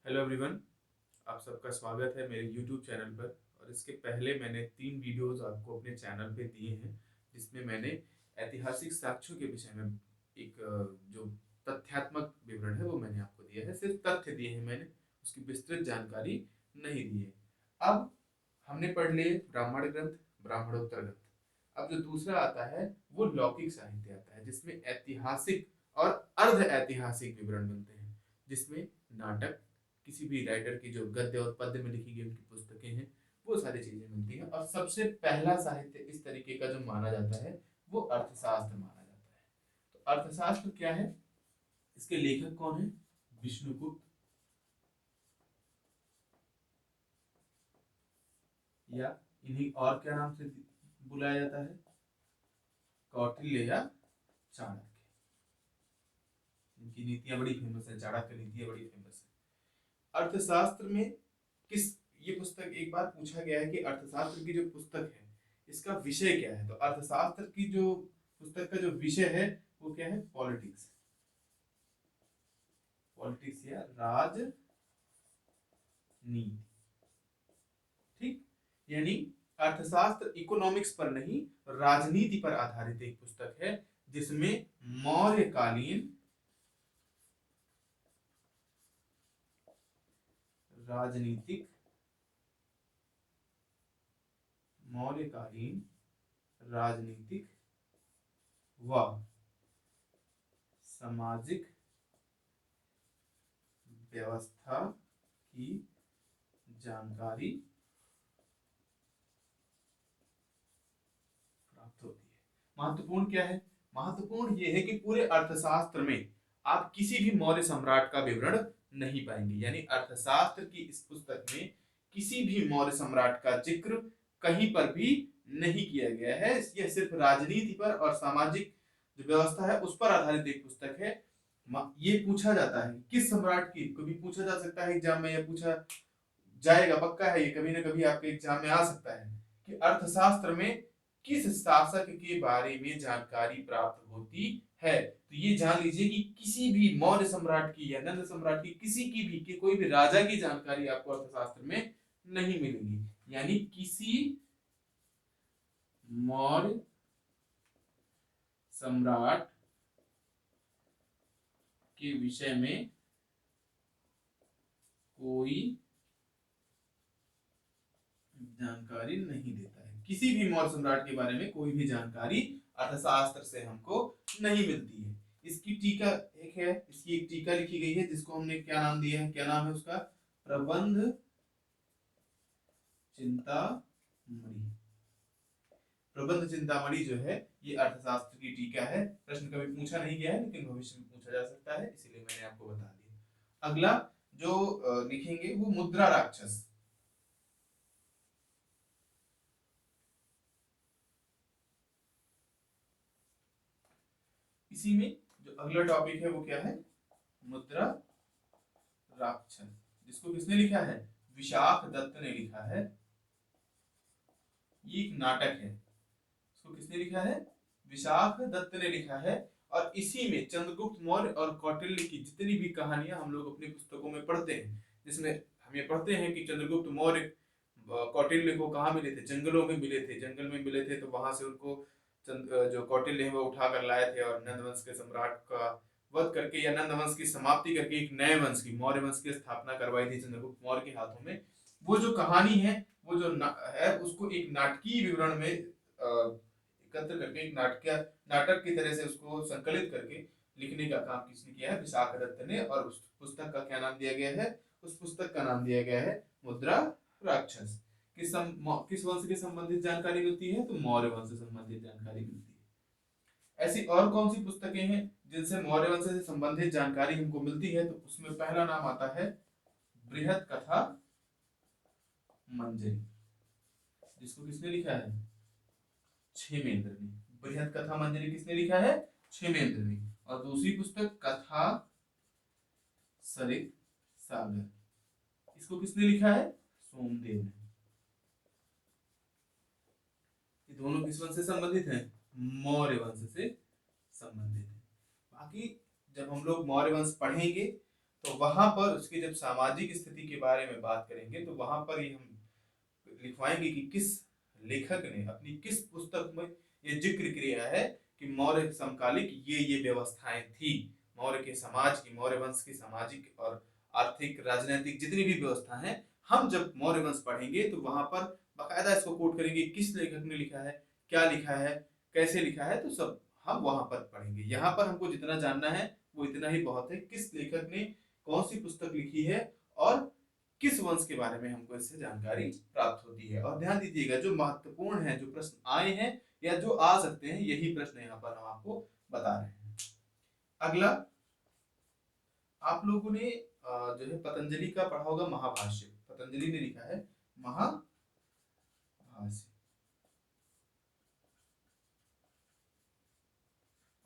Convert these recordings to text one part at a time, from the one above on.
Hello everyone. आप सबका स्वागत है मेरे यूट्यूब चैनल पर। और इसके पहले मैंने 3 वीडियोस आपको अपने चैनल पे दिए हैं, जिसमें मैंने ऐतिहासिक साक्ष्यों के विषय में एक जो तथ्यात्मक विवरण है वो मैंने आपको दिया है। सिर्फ तथ्य दिए हैं मैंने, उसकी विस्तृत जानकारी नहीं दी है। अब हमने पढ़ लिए ब्राह्मण ग्रंथ, ब्राह्मणोत्तर ग्रंथ। अब जो दूसरा आता है वो लौकिक साहित्य आता है, जिसमें ऐतिहासिक और अर्ध ऐतिहासिक विवरण मिलते हैं, जिसमें नाटक, किसी भी राइटर की जो गद्य और पद्य में लिखी गई उनकी पुस्तकें हैं, वो सारी चीजें मिलती हैं। और सबसे पहला साहित्य इस तरीके का जो माना जाता है वो अर्थशास्त्र माना जाता है। तो अर्थशास्त्र क्या है, इसके लेखक कौन है? विष्णुगुप्त, या इन्हीं और क्या नाम से बुलाया जाता है? कौटिल्य या चाणक्य। इनकी नीतियां बड़ी फेमस है, चाणक्य नीतियां बड़ी फेमस है। अर्थशास्त्र में किस ये पुस्तक, एक बार पूछा गया है कि अर्थशास्त्र की जो पुस्तक है इसका विषय क्या है, तो अर्थशास्त्र की जो पुस्तक का जो विषय है वो क्या है? पॉलिटिक्स। पॉलिटिक्स या राजनीति। ठीक, यानी अर्थशास्त्र इकोनॉमिक्स पर नहीं, राजनीति पर आधारित एक पुस्तक है, जिसमें मौर्यकालीन राजनीतिक मौर्यकालीन राजनीतिक व सामाजिक व्यवस्था की जानकारी प्राप्त होती है। महत्वपूर्ण क्या है? महत्वपूर्ण यह है कि पूरे अर्थशास्त्र में आप किसी भी मौर्य सम्राट का विवरण नहीं पाएंगे। यानी अर्थशास्त्र की इस पुस्तक में किसी भी मौर्य सम्राट का जिक्र कहीं पर भी नहीं किया गया है। यह सिर्फ राजनीति पर और सामाजिक जो व्यवस्था है उस पर आधारित एक पुस्तक है। ये पूछा जाता है किस सम्राट की, कभी पूछा जा सकता है एग्जाम में, या पूछा जाएगा, पक्का है, ये कभी ना कभी आपके एग्जाम में आ सकता है कि अर्थशास्त्र में किस शासक के बारे में जानकारी प्राप्त होती है। तो ये जान लीजिए कि किसी भी मौर्य सम्राट की या नंद सम्राट की, किसी की भी, कि कोई भी राजा की जानकारी आपको अर्थशास्त्र में नहीं मिलेगी। यानी किसी मौर्य सम्राट के विषय में कोई जानकारी नहीं देता है। किसी भी मौर्य सम्राट के बारे में कोई भी जानकारी अर्थशास्त्र से हमको नहीं मिलती है। इसकी टीका एक है, इसकी एक टीका लिखी गई है, जिसको हमने क्या नाम दिया है, क्या नाम है उसका? प्रबंध चिंतामणि। प्रबंध चिंतामणि जो है ये अर्थशास्त्र की टीका है। प्रश्न कभी पूछा नहीं गया है, लेकिन भविष्य में पूछा जा सकता है, इसीलिए मैंने आपको बता दिया। अगला जो लिखेंगे वो मुद्रा राक्षस। इसी में जो अगला टॉपिक है वो क्या है? मुद्रा राक्षस, जिसको किसने लिखा है? विशाख दत्त ने लिखा है। ये एक नाटक है, इसको किसने लिखा है? विशाख दत्त ने लिखा है। और इसी में चंद्रगुप्त मौर्य और कौटिल्य की जितनी भी कहानियां हम लोग अपनी पुस्तकों में पढ़ते हैं, जिसमें हम ये पढ़ते हैं कि चंद्रगुप्त मौर्य कौटिल्य को कहाँ मिले थे? जंगलों में मिले थे। जंगल में मिले थे तो वहां से उनको जो कौटिल्य है वो उठा कर लाए थे, और नंद वंश के सम्राट का वध करके या नंद वंश की समाप्ति करके एक नए वंश की, मौर्य वंश की स्थापना करवाई थी चंद्रगुप्त मौर्य के हाथों में। वो जो कहानी है, वो जो है, उसको एक नाटकीय विवरण में एकत्र करके, एक नाटक की तरह से उसको संकलित करके लिखने का काम किसने किया है? विशाख दत्त ने। और उस पुस्तक का क्या नाम दिया गया है? उस पुस्तक का नाम दिया गया है मुद्रा राक्षस। किस वंश के संबंधित जानकारी मिलती है? तो मौर्य वंश से संबंधित जानकारी मिलती है। ऐसी और कौन सी पुस्तकें हैं जिनसे मौर्य वंश से संबंधित जानकारी हमको मिलती है? तो उसमें पहला नाम आता है बृहत कथा मंजरी, जिसको किसने लिखा है? क्षेमेंद्र ने। बृहत कथा मंजरी किसने लिखा है? क्षेमेंद्र ने। और दूसरी पुस्तक कथा सरित सागर, इसको किसने लिखा है? सोमदेव ने। ये दोनों किस वंश से संबंधित हैं? मौर्य वंश से संबंधित है। बाकी जब हम लोग मौर्य वंश पढ़ेंगे तो वहां पर उसकी जब सामाजिक स्थिति के बारे में बात करेंगे तो वहां पर ही हम लिखवाएंगे कि किस लेखक ने अपनी किस पुस्तक में ये जिक्र किया है कि मौर्य समकालिक ये व्यवस्थाएं थी, मौर्य के समाज की, मौर्य वंश की सामाजिक और आर्थिक राजनीतिक जितनी भी व्यवस्था है, हम जब मौर्य वंश पढ़ेंगे तो वहां पर बाकायदा इसको कोट करेंगे किस लेखक ने लिखा है, क्या लिखा है, कैसे लिखा है, तो सब हम वहां पर पढ़ेंगे। यहाँ पर हमको जितना जानना है वो इतना ही बहुत है, किस लेखक ने कौन सी पुस्तक लिखी है और किस वंश के बारे में हमको इससे जानकारी प्राप्त होती है। और ध्यान दीजिएगा जो महत्वपूर्ण है, जो प्रश्न आए हैं या जो आ सकते हैं, यही प्रश्न यहाँ पर हम आपको बता रहे हैं। अगला, आप लोगों ने जो है पतंजलि का पढ़ा होगा महाभाष्य, पतंजलि ने लिखा है महाभाष्य,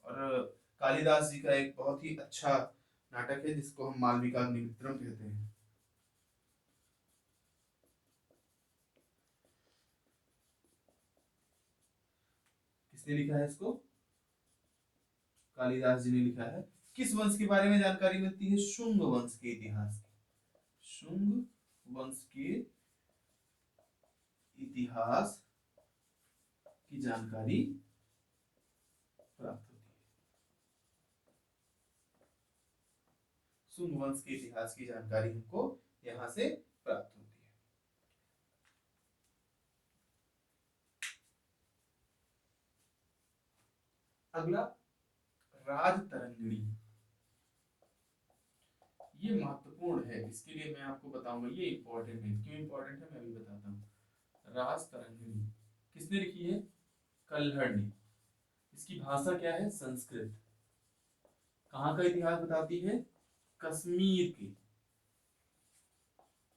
और कालिदास जी का एक बहुत ही अच्छा नाटक है जिसको हम मालविकाग्निमित्रम कहते हैं। किसने लिखा है इसको? कालिदास जी ने लिखा है। किस वंश के बारे में जानकारी मिलती है? शुंग वंश के इतिहास की, शुंग वंश के इतिहास की जानकारी प्राप्त होती है। शुंग वंश के इतिहास की जानकारी हमको यहां से प्राप्त होती है। अगला, राजतरंगिणी, ये महत्वपूर्ण है, इसके लिए मैं आपको बताऊंगा, ये इंपॉर्टेंट है। क्यों इंपॉर्टेंट है मैं भी बताता हूँ। राजतरंगिणी किसने लिखी है? कल्हड़ ने। इसकी भाषा क्या है? संस्कृत। कहाँ का इतिहास बताती है? कश्मीर के,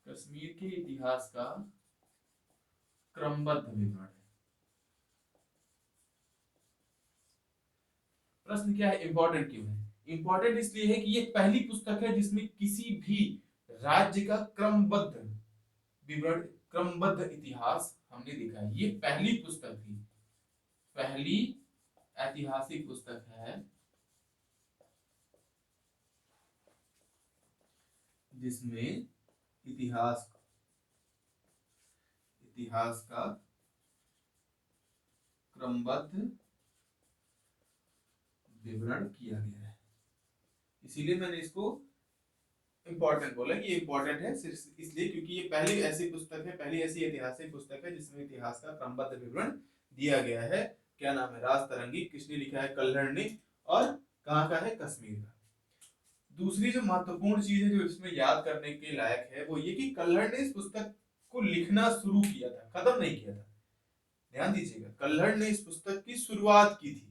कश्मीर के इतिहास का क्रमबद्ध विवरण है। प्रश्न क्या है? इंपॉर्टेंट क्यों है? इंपॉर्टेंट इसलिए है कि ये पहली पुस्तक है जिसमें किसी भी राज्य का क्रमबद्ध विवरण, क्रमबद्ध इतिहास हमने देखा है। ये पहली पुस्तक थी, पहली ऐतिहासिक पुस्तक है जिसमें इतिहास का क्रमबद्ध विवरण किया गया है। इसीलिए मैंने इसको इंपॉर्टेंट बोला कि ये इंपॉर्टेंट है सिर्फ इसलिए क्योंकि ये पहली ऐसी पुस्तक है, पहली ऐसी ऐतिहासिक पुस्तक है जिसमें इतिहास का क्रमबद्ध विवरण दिया गया है। क्या नाम है? राजतरंगी। किसने लिखा है? कल्हड़ ने। और कहाँ का है? कश्मीर का। दूसरी जो महत्वपूर्ण चीज है जो इसमें याद करने के लायक है वो ये कि कल्हड़ ने इस पुस्तक को लिखना शुरू किया था, खत्म नहीं किया था। ध्यान दीजिएगा, कल्हड़ ने इस पुस्तक की शुरुआत की थी।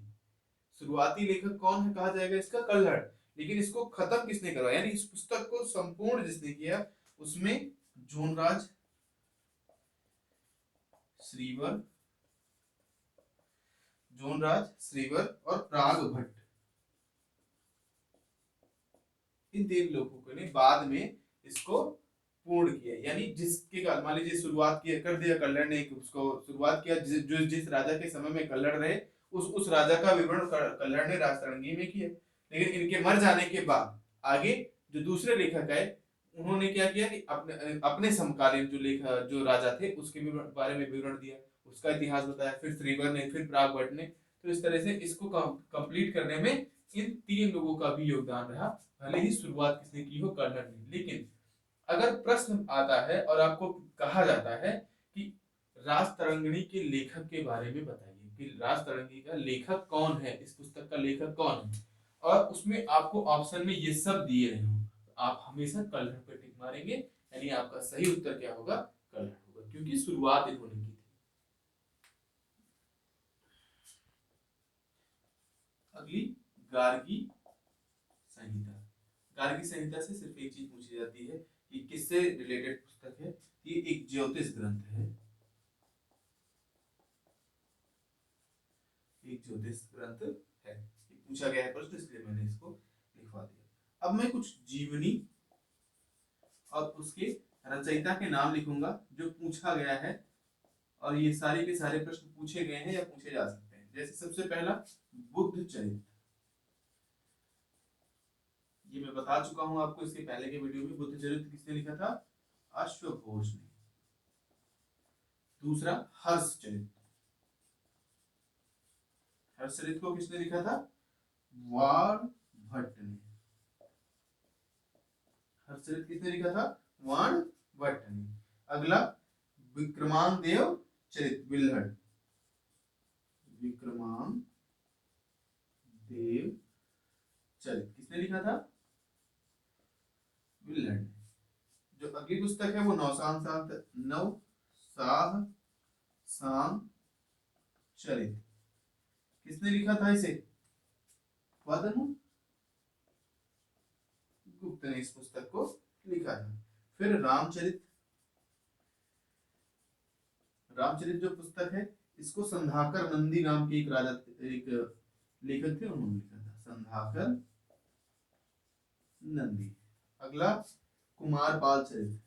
शुरुआती लेखक कौन है कहा जाएगा इसका? कल्हड़। लेकिन इसको खत्म किसने करवाया, यानी इस पुस्तक को संपूर्ण जिसने किया उसमें जोनराज श्रीवर, जोनराज श्रीवर और प्राग भट्ट, इन तीन लोगों ने बाद में इसको पूर्ण किया। यानी जिसके मान लीजिए शुरुआत किया, कर दिया कल्हड़ ने, उसको शुरुआत किया, जो जिस राजा के समय में कल्हड़ रहे उस राजा का विवरण कल्हड़ ने राजतरंगी में किया। लेकिन इनके मर जाने के बाद आगे जो दूसरे लेखक आए उन्होंने क्या किया कि अपने अपने समकालीन जो लेखक जो राजा थे उसके बारे में विवरण दिया, उसका इतिहास बताया, फिर श्रीवर ने, फिर प्राग भट्ट ने। तो इस तरह से इसको कंप्लीट करने में इन तीन लोगों का भी योगदान रहा, भले ही शुरुआत किसने की हो? कल्हड़ ने। लेकिन अगर प्रश्न आता है और आपको कहा जाता है कि राजतरंगिणी के लेखक के बारे में बताइए कि राजतरंगिणी का लेखक कौन है, इस पुस्तक का लेखक कौन है, और उसमें आपको ऑप्शन में ये सब दिए रहे हो, तो आप हमेशा कल्हड़ पे टिक मारेंगे। यानी आपका सही उत्तर क्या होगा? कल्हड़ होगा, क्योंकि शुरुआत इन्होंने की थी। अगली, गार्गी संहिता। गार्गी संहिता से सिर्फ एक चीज पूछी जाती है कि किससे रिलेटेड पुस्तक है? ये एक ज्योतिष ग्रंथ है, एक ज्योतिष ग्रंथ है। ये पूछा गया है प्रश्न, इसलिए मैंने इसको लिखवा दिया। अब मैं कुछ जीवनी और उसके रचयिता के नाम लिखूंगा जो पूछा गया है, और ये सारे के सारे प्रश्न पूछे गए हैं या पूछे जा सकते हैं। जैसे सबसे पहला, बुद्ध चरित्र। ये मैं बता चुका हूं आपको इसके पहले के वीडियो में। बुद्ध चरित्र किसने लिखा था? अश्वघोष ने। दूसरा हर्ष चरित्र, हर्ष चरित्र को किसने लिखा था? वाण भट्ट ने। हर्ष चरित्र किसने लिखा था? वाण भट्ट ने। अगला विक्रमांगदेव चरित्र बिल्हड़, विक्रमांगदेव चरित्र किसने लिखा था? बिल्हड़ ने। जो अगली पुस्तक है वो नवसाह सांग चरित्र, किसने लिखा था इसे? पद्म गुप्त ने इस पुस्तक को लिखा था। फिर रामचरित, रामचरित जो पुस्तक है इसको संधाकर नंदी नाम के एक राजा, एक लेखक थे, उन्होंने लिखा था, संधाकर नंदी। अगला कुमारपाल चरित्र,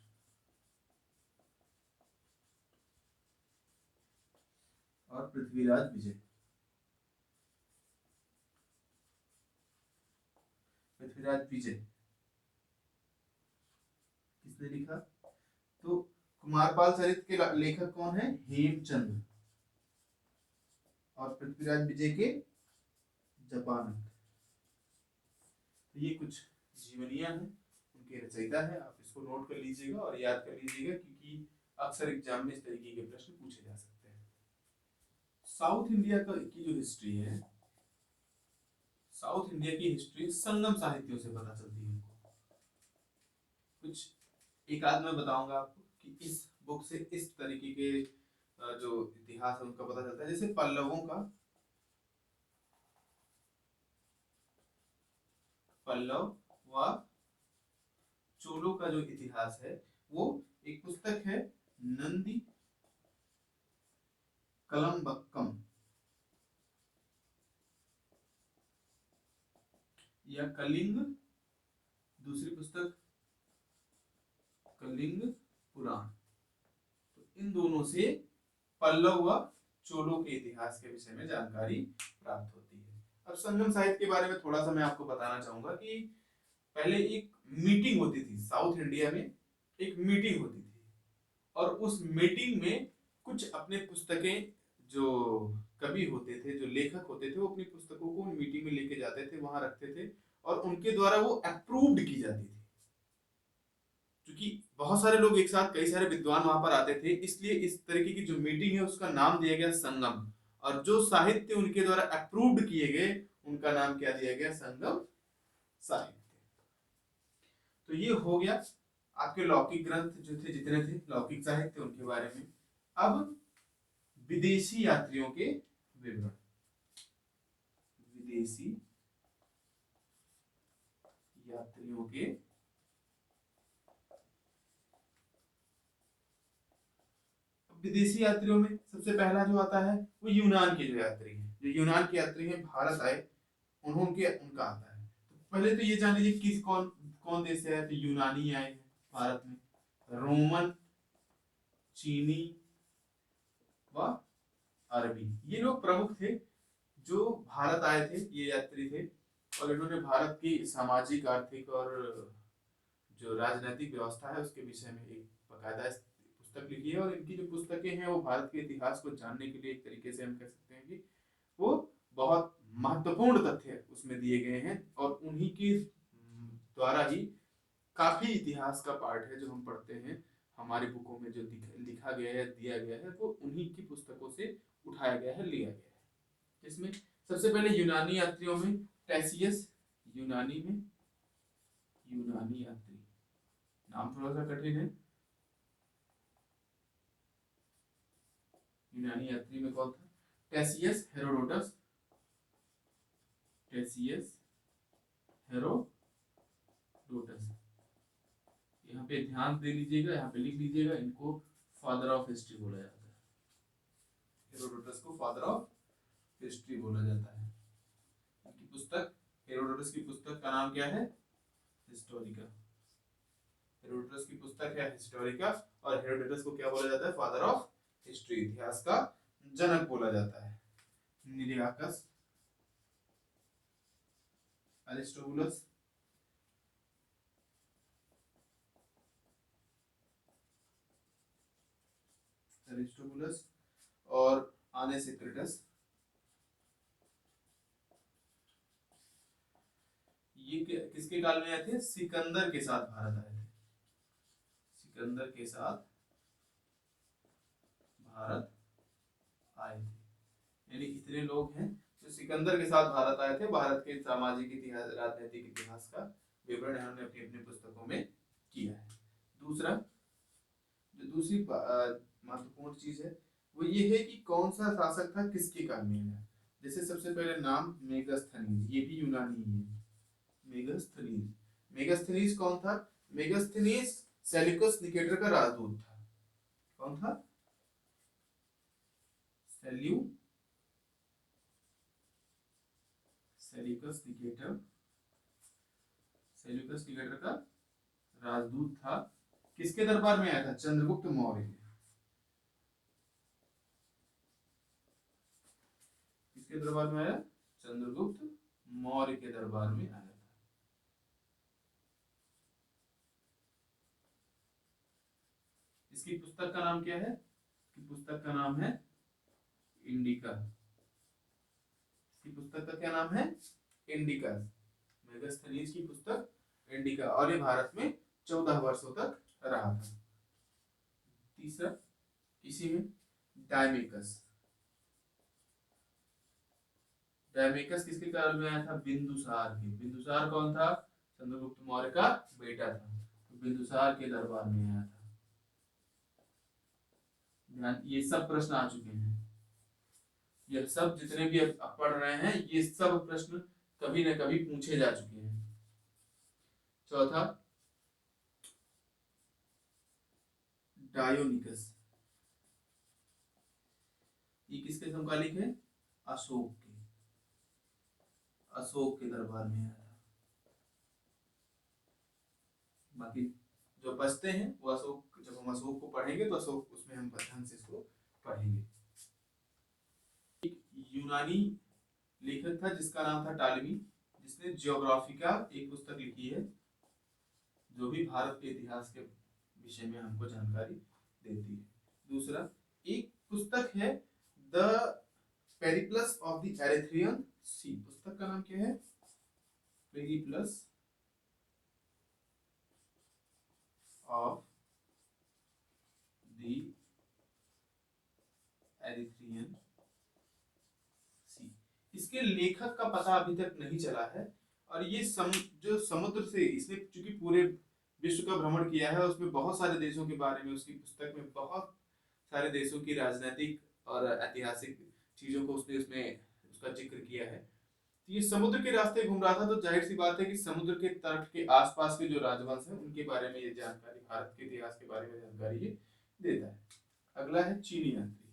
और पृथ्वीराज विजय, पृथ्वीराज विजय किसने लिखा? तो कुमारपाल चरित्र के लेखक कौन है? हेमचंद्र। और पृथ्वीराज विजय के जपानक। तो ये कुछ जीवनियां हैं, उनके रचयिता है। आप इसको नोट कर लीजिएगा और याद कर लीजिएगा, क्योंकि अक्सर एग्जाम में इस तरीके के प्रश्न पूछे जा सकते हैं। साउथ इंडिया की जो हिस्ट्री है, साउथ इंडिया की हिस्ट्री संगम साहित्यों से पता चलती है। कुछ एक आध मैं बताऊंगा आपको कि इस बुक से इस तरीके के जो इतिहास है उनका पता चलता है। जैसे पल्लवों का, पल्लव व चोलों का जो इतिहास है वो एक पुस्तक है नंदी कलम्बक्कम या कलिंग, दूसरी पुस्तक कलिंग पुराण। तो इन दोनों से पल्लव व चोलों के इतिहास के विषय में जानकारी प्राप्त होती है। अब संगम साहित्य के बारे में थोड़ा सा मैं आपको बताना चाहूंगा कि पहले एक मीटिंग होती थी साउथ इंडिया में, एक मीटिंग होती थी, और उस मीटिंग में कुछ अपने पुस्तकें, जो कवि होते थे, जो लेखक होते थे, वो अपनी पुस्तकों को मीटिंग में लेके जाते थे, वहां रखते थे, और उनके द्वारा वो अप्रूव्ड की जाती थी। क्योंकि बहुत सारे लोग एक साथ, कई सारे विद्वान वहां पर आते थे, इसलिए इस तरीके की जो मीटिंग है उसका नाम दिया गया संगम। और जो साहित्य उनके द्वारा अप्रूव्ड किए गए उनका नाम क्या दिया गया? संगम साहित्य। तो ये हो गया आपके लौकिक ग्रंथ जो थे, जितने थे लौकिक साहित्य, उनके बारे में। अब विदेशी यात्रियों के विवरण, विदेशी यात्रियों के, विदेशी यात्रियों में सबसे पहला जो आता है वो यूनान के जो यात्री हैं, जो यूनान के यात्री हैं भारत आए, उनका आता है। तो पहले तो ये जान लीजिए किस कौन कौन देश से आए? तो यूनानी आए हैं भारत में, रोमन, चीनी व अरबी, ये लोग प्रमुख थे जो भारत आए थे, ये यात्री थे। और इन्होंने भारत की सामाजिक, आर्थिक और जो राजनीतिक व्यवस्था है उसके विषय में एक बकायदा पुस्तक लिखी है। और इनकी जो पुस्तकें हैं वो भारत के इतिहास को जानने के लिए एक तरीके से हम कह सकते हैं कि वो बहुत महत्वपूर्ण तथ्य उसमें दिए गए हैं, और उन्हीं के द्वारा ही काफी इतिहास का पार्ट है जो हम पढ़ते हैं हमारी बुकों में, जो लिखा गया है, दिया गया है, वो उन्हीं की पुस्तकों से उठाया गया है, लिया गया है। जिसमें सबसे पहले यूनानी यात्रियों में टेसियस, यूनानी में, यूनानी यात्री, नाम थोड़ा सा कठिन है। यूनानी यात्री में कौन था? टेसियस हेरोडोटस, टेसियस हेरोडोटस। यहाँ पे ध्यान दे लीजिएगा, यहाँ पे लिख लीजिएगा, इनको फादर ऑफ हिस्ट्री बोला जाता है। हेरोडोटस को फादर ऑफ हिस्ट्री बोला जाता है। इनकी पुस्तक, हेरोडोटस की पुस्तक का नाम क्या है? हिस्टोरिका। हेरोडोटस की पुस्तक है हिस्टोरिका, और हेरोडोटस को क्या बोला जाता है? फादर ऑफ हिस्ट्री, इतिहास का जनक बोला जाता है। निरियाकस, अरिस्टोबुलस, अरिस्टोबुलस और आने से क्रेटस। ये किसके काल में आए थे? सिकंदर के साथ भारत आए थे। सिकंदर के साथ भारत आए थे। यानी इतने लोग हैं जो सिकंदर के साथ भारत आए थे। भारत के सामाजिक इतिहास, राजनीतिक इतिहास का विवरण इन्होंने अपनी अपनी पुस्तकों में किया है। दूसरा, जो दूसरी महत्वपूर्ण चीज है वो ये है कि कौन सा शासक था, किसके काल में आया। जैसे सबसे पहले नाम मेगास्थनीज, ये भी यूनानी ही है। मेगास्थनीज, मेगास्थनीज कौन था? मेगास्थनीज सेल्यूकस निकेटर का राजदूत था। कौन था? सेल्यूकस निकेटर, सेल्यूकस निकेटर का राजदूत था। किसके दरबार में आया था? चंद्रगुप्त मौर्य के। किसके दरबार में आया? चंद्रगुप्त मौर्य के दरबार में आया था। इसकी पुस्तक का नाम क्या है? इसकी पुस्तक का नाम है इंडिका। इसकी पुस्तक का क्या नाम है? इंडिका। मेगास्थनीज की पुस्तक इंडिका। और ये भारत में 14 वर्षों तक रहा था। तीसरा, इसी में डायमेकस। डायमेकस किसके काल में आया था? बिंदुसार के। बिंदुसार कौन था? चंद्रगुप्त मौर्य का बेटा था। तो बिंदुसार के दरबार में आया था। ये सब प्रश्न आ चुके हैं। ये सब जितने भी आप पढ़ रहे हैं, ये सब प्रश्न कभी न कभी पूछे जा चुके हैं। चौथा, डायोनिकस। ये किसके समकालिक है? अशोक के। अशोक के दरबार में आया था। बाकी जो बचते हैं वो अशोक, जब हम अशोक को पढ़ेंगे तो अशोक उसमें हम ढंग से इसको पढ़ेंगे। एक यूनानी लेखक था जिसका नाम था टालमी, जिसने जियोग्राफिका एक पुस्तक लिखी है जो भी भारत के इतिहास के विषय में हमको जानकारी देती है। दूसरा, एक पुस्तक है the Periplus of the Erythraean Sea. पुस्तक का नाम क्या है? Periplus of the Erythraean Sea. इसके लेखक का पता अभी तक नहीं चला है। और ये जो समुद्र से, इसने चूंकि पूरे विश्व का भ्रमण किया है, उसमें बहुत सारे देशों के बारे में, उसकी पुस्तक में बहुत सारे देशों की राजनीतिक और ऐतिहासिक चीजों को उसने उसमें उसका जिक्र किया है। तो ये समुद्र के रास्ते घूम रहा था, तो जाहिर सी बात है कि समुद्र के तट के आसपास के जो राजवंश हैं उनके बारे में ये जानकारी, भारत के इतिहास के बारे में जानकारी ये देता है। अगला है चीनी यात्री।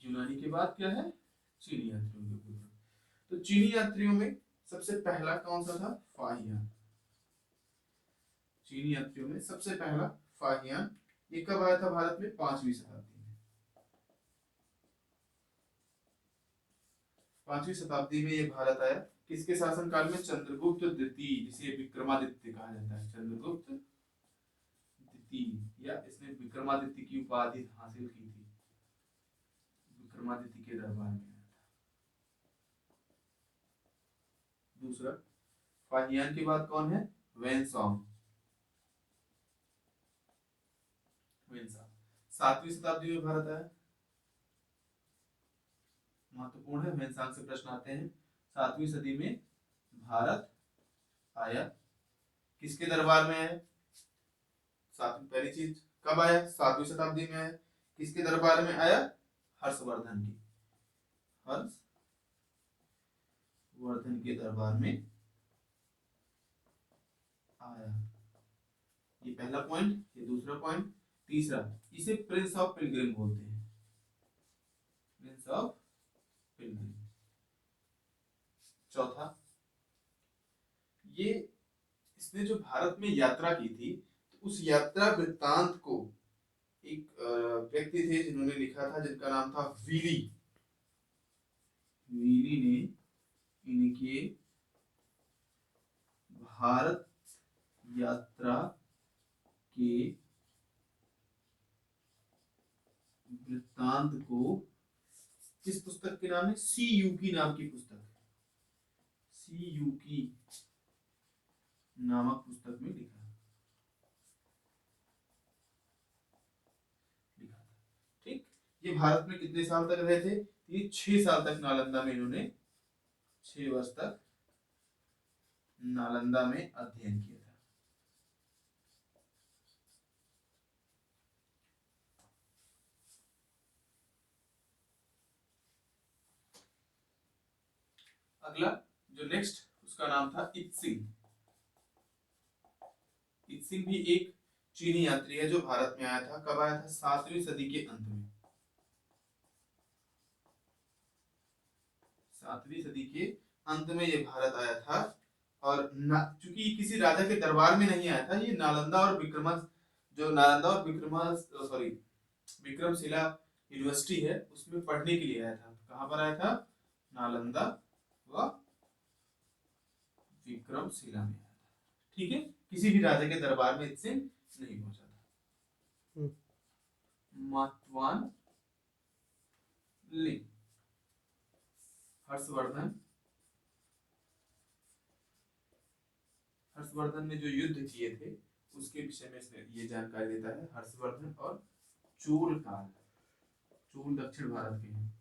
यूनानी के बाद क्या है? चीनी यात्रियों के ऊपर। तो चीनी यात्रियों में सबसे पहला कौन सा था? फाहियान। चीनी यात्रियों में सबसे पहला फाहियान। ये कब आया था भारत में? 5वीं शताब्दी में। 5वीं शताब्दी में ये भारत आया। किसके शासन काल में? चंद्रगुप्त द्वितीय, जिसे विक्रमादित्य कहा जाता है। चंद्रगुप्त द्वितीय, या इसने विक्रमादित्य की उपाधि हासिल की थी। विक्रमादित्य के दरबार में आया था। दूसरा, फाहियान के बाद कौन है? वेनसॉन्ग। 7वीं शताब्दी में भारत आया। महत्वपूर्ण है, वेनसॉन्ग से प्रश्न आते हैं। 7वीं सदी में भारत आया। किसके दरबार में आया? सातवीं, पहली चीज कब आया? 7वीं शताब्दी में आया। किसके दरबार में आया? हर्षवर्धन की। हर्षवर्धन के दरबार में आया। ये पहला पॉइंट, ये दूसरा पॉइंट। तीसरा, इसे प्रिंस ऑफ पिलग्रिम बोलते हैं। Prince of Pilgrim. चौथा, ये इसने जो भारत में यात्रा की थी, तो उस यात्रा वृत्तांत को एक व्यक्ति थे जिन्होंने लिखा था, जिनका नाम था वीली। वीली ने इनके भारत यात्रा के वृत्तांत को किस पुस्तक के नाम है? सी यू की नाम की पुस्तक, सी यू की नामक पुस्तक में लिखा था। ठीक, ये भारत में कितने साल तक रहे थे? ये 6 साल तक नालंदा में इन्होंने 6 वर्ष तक नालंदा में अध्ययन किया था। अगला जो नेक्स्ट उसका नाम था इत्सिंग। इत्सिंग भी एक चीनी यात्री है जो भारत में आया था। कब आया था? 7वीं सदी के अंत में। 7वीं सदी के अंत में ये भारत आया था। और चूंकि किसी राजा के दरबार में नहीं आया था, ये नालंदा और विक्रमशिला यूनिवर्सिटी है उसमें पढ़ने के लिए आया था। कहाँ पर आया था? नालंदा व विक्रमशिला में आया था। ठीक है, किसी भी राजा के दरबार में इससे नहीं पहुंचा था। मातवान लिंग, हर्षवर्धन ने जो युद्ध किए थे उसके विषय में इसने ये जानकारी देता है। हर्षवर्धन और चोल काल, चोल दक्षिण भारत के हैं,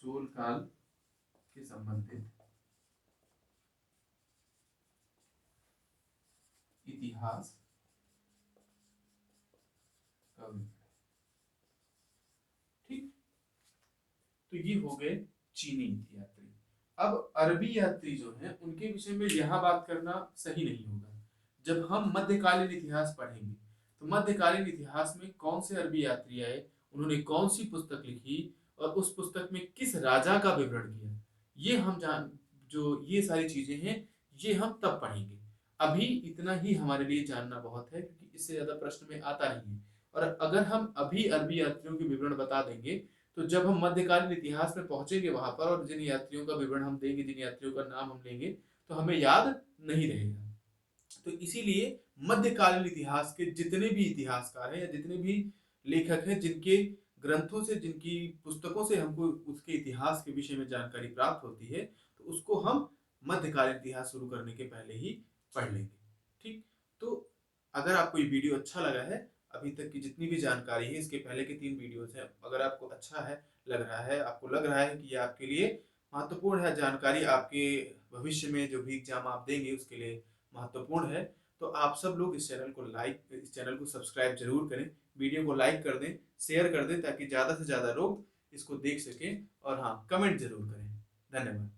चोल काल के संबंधित इतिहास का विवरण। ठीक, तो ये हो गए चीनी यात्री। अब अरबी यात्री जो हैं उनके विषय में यहाँ बात करना सही नहीं होगा। जब हम मध्यकालीन इतिहास पढ़ेंगे तो मध्यकालीन इतिहास में कौन से अरबी यात्री आए, उन्होंने कौन सी पुस्तक लिखी और उस पुस्तक में किस राजा का विवरण किया, ये हम जो ये सारी चीजें हैं ये हम तब पढ़ेंगे। अभी इतना ही हमारे लिए जानना बहुत है, क्योंकि इससे ज्यादा प्रश्न में आता नहीं है। और अगर हम अभी अरबी यात्रियों के विवरण बता देंगे तो जब हम मध्यकालीन इतिहास में पहुंचेंगे वहां पर और जिन यात्रियों का विवरण हम देंगे, जिन यात्रियों का नाम हम लेंगे, तो हमें याद नहीं रहेगा। तो इसीलिए मध्यकालीन इतिहास के जितने भी इतिहासकार हैं या जितने भी लेखक हैं जिनके ग्रंथों से, जिनकी पुस्तकों से हमको उसके इतिहास के विषय में जानकारी प्राप्त होती है, तो उसको हम मध्यकालीन इतिहास शुरू करने के पहले ही पढ़ लेंगे। ठीक, तो अगर आपको ये वीडियो अच्छा लगा है, अभी तक की जितनी भी जानकारी है इसके पहले के 3 वीडियोस हैं, अगर आपको अच्छा है लग रहा है, आपको लग रहा है कि ये आपके लिए महत्वपूर्ण है, जानकारी आपके भविष्य में जो भी एग्जाम आप देंगे उसके लिए महत्वपूर्ण है, तो आप सब लोग इस चैनल को सब्सक्राइब जरूर करें, वीडियो को लाइक कर दें, शेयर कर दें, ताकि ज़्यादा से ज़्यादा लोग इसको देख सकें। और हाँ, कमेंट जरूर करें। धन्यवाद।